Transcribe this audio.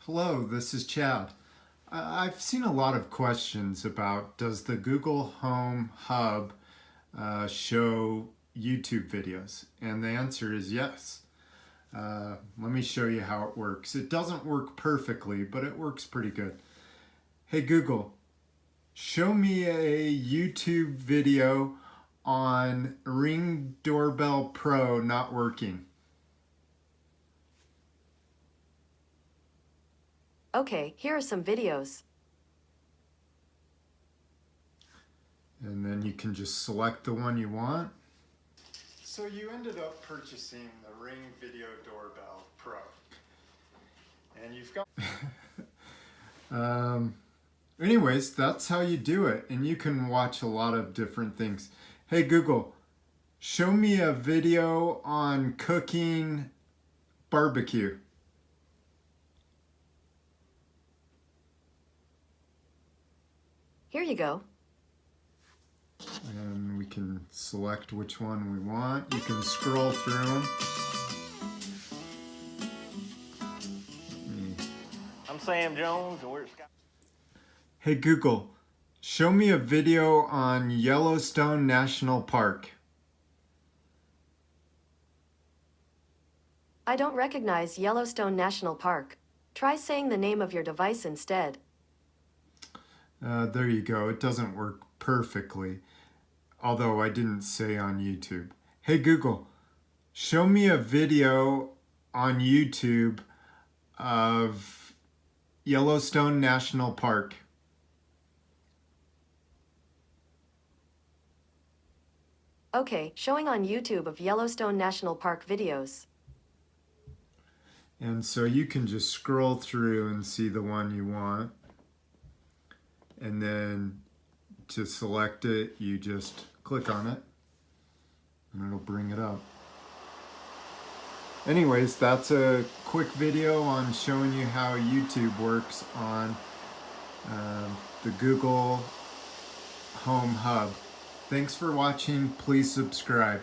Hello, this is Chad. I've seen a lot of questions about does the Google Home Hub show YouTube videos? And the answer is yes. Let me show you how it works. It doesn't work perfectly, but it works pretty good. Hey Google, show me a YouTube video on Ring Doorbell Pro not working. Okay, here are some videos. And then you can just select the one you want. So you ended up purchasing the Ring Video Doorbell Pro. And you've got... anyways, that's how you do it. And you can watch a lot of different things. Hey Google, show me a video on cooking barbecue. Here you go. And we can select which one we want. You can scroll through them. I'm Sam Jones, and we're at Sky. Hey Google, show me a video on Yellowstone National Park. I don't recognize Yellowstone National Park. Try saying the name of your device instead. There you go. It doesn't work perfectly, although I didn't say on YouTube. Hey Google, show me a video on YouTube of Yellowstone National Park. Okay, showing on YouTube of Yellowstone National Park videos. And so you can just scroll through and see the one you want. And then to select it, you just click on it and it'll bring it up. Anyways, that's a quick video on showing you how YouTube works on the Google Home Hub. Thanks for watching. Please subscribe.